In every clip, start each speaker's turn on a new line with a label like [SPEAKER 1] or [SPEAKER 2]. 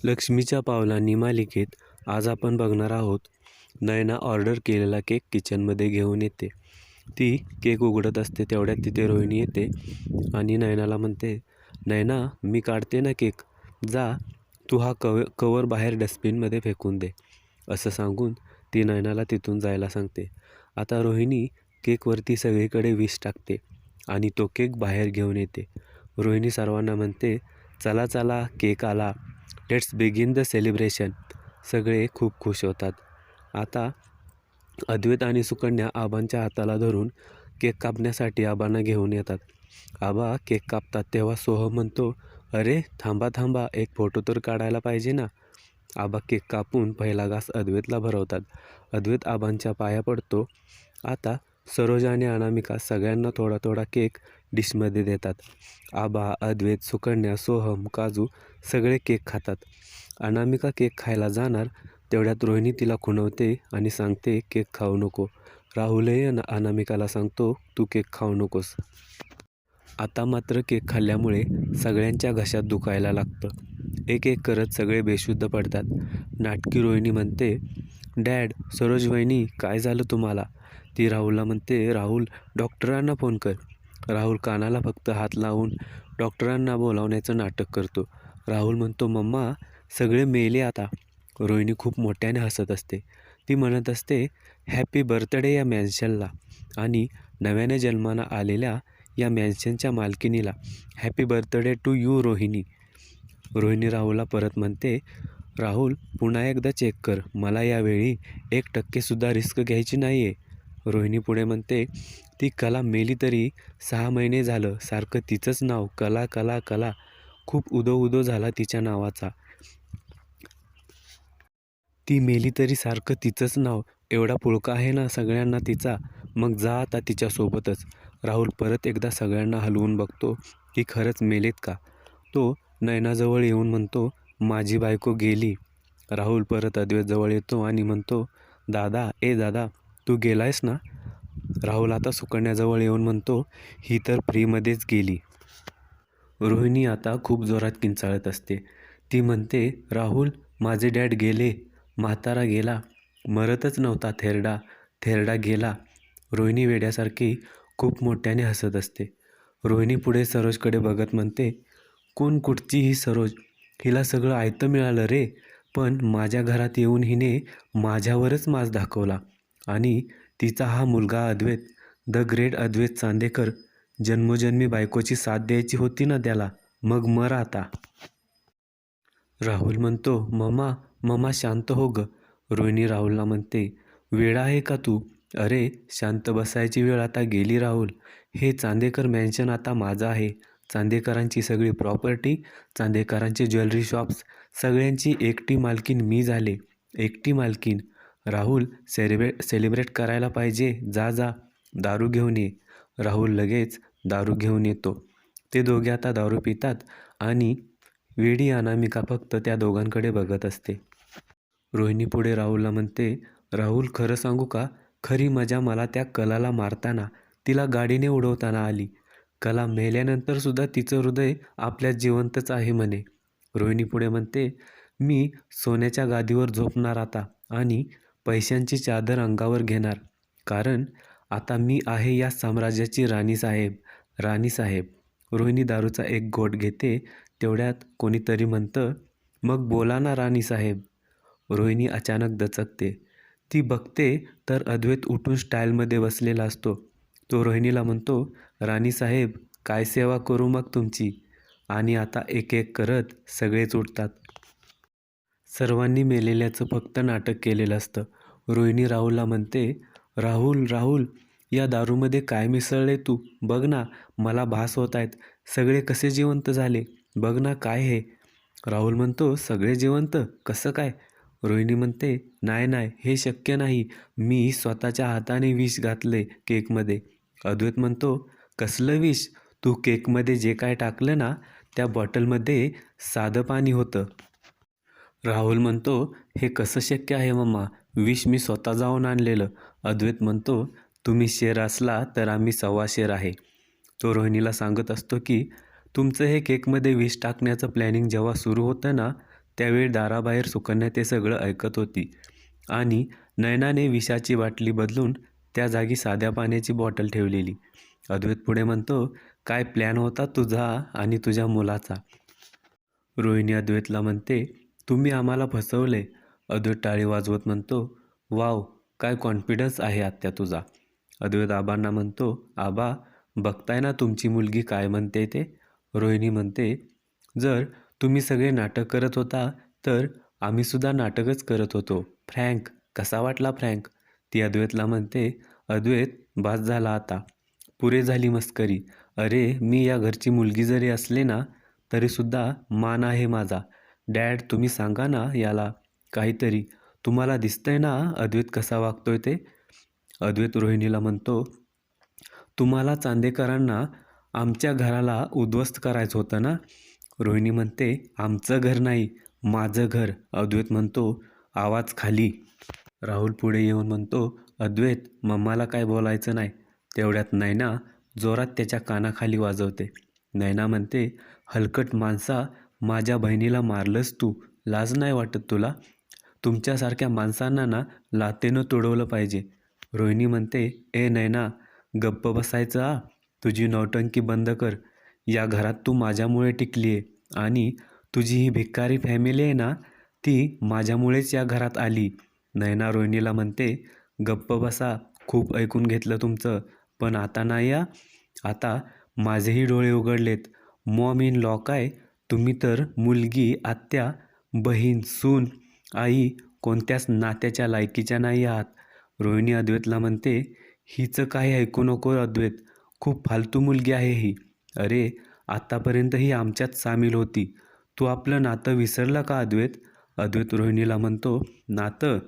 [SPEAKER 1] लक्ष्मीच्या पावलांनी मालिकेत आज आपण बघणार आहोत. नयना ऑर्डर केलेला केक किचनमध्ये घेऊन येते. ती केक उघडत असते तेवढ्यात तिथे रोहिणी येते आणि नयनाला म्हणते, नयना मी काढते ना केक, जा तू हा कवर बाहेर डस्टबिनमध्ये फेकून दे. असं सांगून ती नयनाला तिथून जायला सांगते. आता रोहिणी केकवरती सगळीकडे विष टाकते आणि तो केक बाहेर घेऊन येते. रोहिणी सर्वांना म्हणते, चला चला केक आला, लेट्स बिगिन द सेलिब्रेशन. सगळे खूप खुश होतात. आता अद्वैत आणि सुकन्या आबांच्या हाताला धरून केक कापण्यासाठी आबांना घेऊन येतात. आबा केक कापतात तेव्हा सोहम म्हणतो, अरे थांबा थांबा, एक फोटो तर काढायला पाहिजे ना. आबा केक कापून पहिला घास अद्वैतला भरवतात. अद्वैत आबांच्या पाया पडतो. आता सरोज आणि अनामिका सगळ्यांना थोडा थोडा केक डिशमध्ये देतात. आबा, अद्वैत, सुकन्या, सोहम, काजू सगळे केक खातात. अनामिका केक खायला जाणार तेवढ्यात रोहिणी तिला खुणवते आणि सांगते, केक खाऊ नको. राहुलही अनामिकाला सांगतो, तू केक खाऊ नकोस. आता मात्र केक खाल्ल्यामुळे सगळ्यांच्या घशात दुखायला लागतं. एक एक करत सगळे बेशुद्ध पडतात. नाटकी रोहिणी म्हणते, डॅड, सरोज वहिनी, काय झालं तुम्हाला? ती राहुलला म्हणते, राहुल डॉक्टरांना फोन कर. राहुल कानाला फक्त हात लावून डॉक्टरांना बोलावण्याचं नाटक करतो. राहुल म्हणतो, मम्मा सगळे मेले आता. रोहिणी खूप मोठ्याने हसत असते. ती म्हणत असते, हॅपी बर्थडे या मॅन्शनला आणि नव्याने जन्माला आलेल्या या मॅन्शनच्या मालकिनीला. Happy birthday to you Rohini. Rohini राहुलला परत म्हणते, राहुल पुन्हा एकदा चेक कर, मला यावेळी 1%सुद्धा रिस्क घ्यायची नाही आहे. रोहिणी पुढे म्हणते, ती कला मेली तरी 6 महिने झालं सारखं तिचंच नाव कला कला कला. खूप उदो उदो झाला तिच्या नावाचा. ती मेली तरी सारखं तिचंच नाव, एवढा पुळका आहे ना सगळ्यांना तिचा. मग जा आता तिच्यासोबतच. राहुल परत एकदा सगळ्यांना हलवून बघतो की खरंच मेलेत का. तो नयनाजवळ येऊन म्हणतो, माझी बायको गेली. राहुल परत अद्वैतजवळ येतो आणि म्हणतो, दादा, ए दादा, तू गेलायस ना. राहुल आता सुकन्याजवळ येऊन म्हणतो, ही तर फ्रीमध्येच गेली. रोहिणी आता खूप जोरात किंचाळत असते. ती म्हणते, राहुल माझे डॅड गेले, म्हातारा गेला, मरतच नव्हता थेरडा, थेरडा गेला. रोहिणी वेड्यासारखी खूप मोठ्याने हसत असते. रोहिणी पुढे सरोजकडे बघत म्हणते, कोण कुठची ही सरोज, हिला सगळं आयतं मिळालं रे, पण माझ्या घरात येऊन हिने माझ्यावरच माज दाखवला. आणि तिचा हा मुलगा अद्वैत, द ग्रेट अद्वैत चांदेकर, जन्मोजन्मी बायकोची साथ द्यायची होती ना त्याला, मग मर आता. राहुल म्हणतो, मम्मा मम्मा शांत हो ग. रोहिणी राहुलला म्हणते, वेडा आहे का तू? अरे शांत बसायची वेळ आता गेली राहुल. हे चांदेकर मॅन्शन आता माझं आहे. चांदेकरांची सगळी प्रॉपर्टी, चांदेकरांचे ज्वेलरी शॉप्स, सगळ्यांची एकटी मालकीन मी झाले. एकटी मालकीन. राहुल सेलिब्रेट करायला पाहिजे. जा जा दारू घेऊन ये. राहुल लगेच दारू घेऊन येतो. ते दोघे आता दारू पितात आणि वेडी अनामिका फक्त त्या दोघांकडे बघत असते. रोहिणी पुढे राहुलला म्हणते, राहुल खरं सांगू का, खरी मजा मला त्या कलाला मारताना, तिला गाडीने उडवताना आली. कला मेल्यानंतरसुद्धा तिचं हृदय आपल्यात जिवंतच आहे म्हणे. रोहिणी पुढे म्हणते, मी सोन्याच्या गादीवर झोपणार आता आणि पैशांची चादर अंगावर घेणार, कारण आता मी आहे या साम्राज्याची राणीसाहेब. राणीसाहेब. रोहिणी दारूचा एक घोट घेते तेवढ्यात कोणीतरी म्हणतं, मग बोला ना राणीसाहेब. रोहिणी अचानक दचकते. ती बघते तर अद्वैत उठून स्टाईलमध्ये बसलेला असतो. तो रोहिणीला म्हणतो, राणीसाहेब काय सेवा करू मग तुमची. आणि आता एक एक करत सगळेच उठतात. सर्वांनी मेलेल्याचं फक्त नाटक केलेलं असतं. रोहिणी राहुलला म्हणते, राहुल राहुल, या दारूमध्ये काय मिसळले तू, बघ ना, मला भास होत आहेत. सगळे कसे जिवंत झाले, बघ ना काय हे. राहुल म्हणतो, सगळे जिवंत कसं काय? रोहिणी म्हणते, नाही नाही, हे शक्य नाही, मी स्वतःच्या हाताने विष घातले केकमध्ये. अद्वैत म्हणतो, कसलं विष? तू केकमध्ये जे काय टाकलं ना, त्या बॉटलमध्ये साधं पाणी होतं. राहुल म्हणतो, हे कसं शक्य आहे मम्मा, विष मी स्वतः जाऊन आणलेलं. अद्वैत म्हणतो, तुम्ही शेर असला तर आम्ही 1.25 शेर आहे. तो रोहिणीला सांगत असतो की तुमचं हे केकमध्ये विष टाकण्याचं प्लॅनिंग जेव्हा सुरू होतं ना, त्यावेळी दाराबाहेर सुकन्या ते सगळं ऐकत होती आणि नयनाने विषाची बाटली बदलून त्या जागी साध्या पाण्याची बॉटल ठेवलेली. अद्वैत पुढे म्हणतो, काय प्लॅन होता तुझा आणि तुझ्या मुलाचा? रोहिणी अद्वैतला म्हणते, तुम्ही आम्हाला फसवले. अद्वैत टाळी वाजवत म्हणतो, वाव, काय कॉन्फिडन्स आहे आत्या तुझा. अद्वैत आबांना म्हणतो, आबा बघताय ना तुमची मुलगी काय म्हणते ते. रोहिणी म्हणते, जर तुम्ही सगळे नाटक करत होता तर आम्हीसुद्धा नाटकच करत होतो. फ्रँक कसा वाटला फ्रँक? ती अद्वैतला म्हणते, अद्वैत बास झाला आता, पुरे झाली मस्करी. अरे मी या घरची मुलगी जरी असले ना तरीसुद्धा मान आहे माझा. डॅड तुम्ही सांगा ना याला काहीतरी, तुम्हाला दिसतंय ना अद्वैत कसा वागतोय ते. अद्वैत रोहिणीला म्हणतो, तुम्हाला चांदेकरांना आमच्या घराला उद्ध्वस्त करायचं होतं ना. रोहिणी म्हणते, आमचं घर नाही माझं घर. अद्वैत म्हणतो, आवाज खाली. राहुल पुढे येऊन म्हणतो, अद्वैत मम्माला काय बोलायचं नाही. तेवढ्यात नैना जोरात त्याच्या कानाखाली वाजवते. नैना म्हणते, हलकट माणसा, माझ्या बहिणीला मारलंस तू, लाज नाही वाटत तुला? तुमच्यासारख्या माणसांना ना लातेनं तुडवलं पाहिजे. रोहिणी म्हणते, ए नैना गप्प बसायचं आ, तुझी नौटंकी बंद कर. या घरात तू माझ्यामुळे टिकली आहे आणि तुझी ही भिकारी फॅमिली आहे ना ती माझ्यामुळेच या घरात आली. नैना रोहिणीला म्हणते, गप्प बसा, खूप ऐकून घेतलं तुमचं, पण आता नाही या. आता माझेही डोळे उघडलेत. मॉम इन लॉ काय तुम्ही तर मुलगी, आत्या, बहीण, सून, आई कोणत्याच नात्याच्या लायकीच्या नाही आहात. रोहिणी अद्वैतला म्हणते, हिचं काही ऐकू नको अद्वैत, खूप फालतू मुलगी आहे ही. अरे आत्तापर्यंत ही आमच्यात सामील होती, तू आपलं नातं विसरला का अद्वैत? अद्वैत रोहिणीला म्हणतो, नातं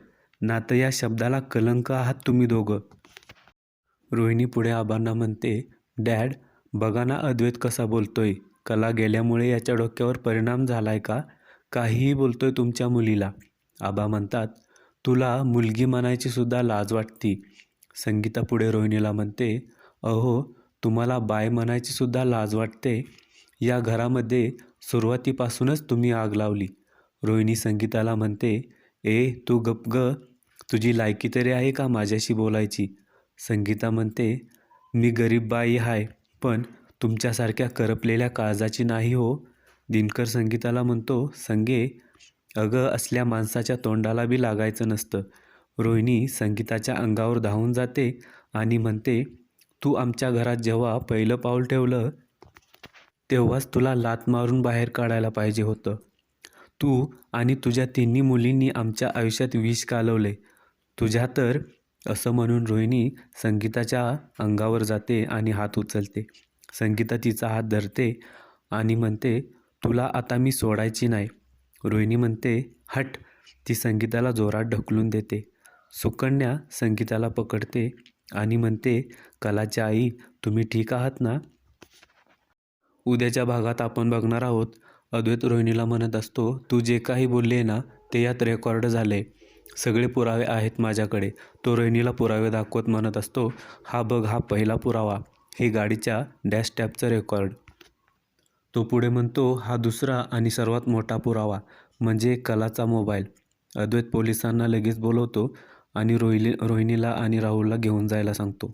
[SPEAKER 1] नातं या शब्दाला कलंक आहात तुम्ही दोघं. रोहिणी पुढे आबांना म्हणते, डॅड बघा ना अद्वैत कसा बोलतोय. कला गेल्यामुळे याच्या डोक्यावर परिणाम झालाय का? काहीही बोलतोय तुमच्या मुलीला. आबा म्हणतात, तुला मुलगी म्हणायची सुद्धा लाज वाटती. संगीता पुढे रोहिणीला म्हणते, अहो तुम्हाला बाय म्हणायची सुद्धा लाज वाटते. या घरामध्ये सुरुवातीपासूनच तुम्ही आग लावली. रोहिणी संगीताला म्हणते, ए तू गप ग, तुझी लायकी तरी आहे का माझ्याशी बोलायची? संगीता म्हणते, मी गरीब बाई आहे पण तुमच्यासारख्या करपलेल्या काळजाची नाही हो. दिनकर संगीताला म्हणतो, संगे अगं असल्या माणसाच्या तोंडाला बी लागायचं नसतं. रोहिणी संगीताच्या अंगावर धावून जाते आणि म्हणते, तू आमच्या घरात जेव्हा पहिलं पाऊल ठेवलं तेव्हाच तुला लाथ मारून बाहेर काढायला पाहिजे होतं. तू आणि तुझ्या तिन्ही मुलींनी आमच्या आयुष्यात विष कालवले. तुझ्या तर. असं म्हणून रोहिणी संगीताच्या अंगावर जाते आणि हात उचलते. संगीता तिचा हात धरते आणि म्हणते, तुला आता मी सोडायची नाही. रोहिणी म्हणते, हट. ती संगीताला जोरात ढकलून देते. सुकन्या संगीताला पकडते आणि म्हणते, कलाच्या आई तुम्ही ठीक आहात ना? उद्याच्या भागात आपण बघणार आहोत, अद्वैत रोहिणीला म्हणत असतो, तू जे काही बोलले ना ते यात रेकॉर्ड झाले, सगळे पुरावे आहेत माझ्याकडे. तो रोहिणीला पुरावे दाखवत म्हणत असतो, हा बघ हा पहिला पुरावा, हे गाडीच्या डॅश टॅबचं रेकॉर्ड. तो पुढे म्हणतो, हा दुसरा आणि सर्वात मोठा पुरावा म्हणजे कलाचा मोबाईल. अद्वैत पोलिसांना लगेच बोलवतो आणि रोहिणीला आणि राहुलला घेऊन जायला सांगतो.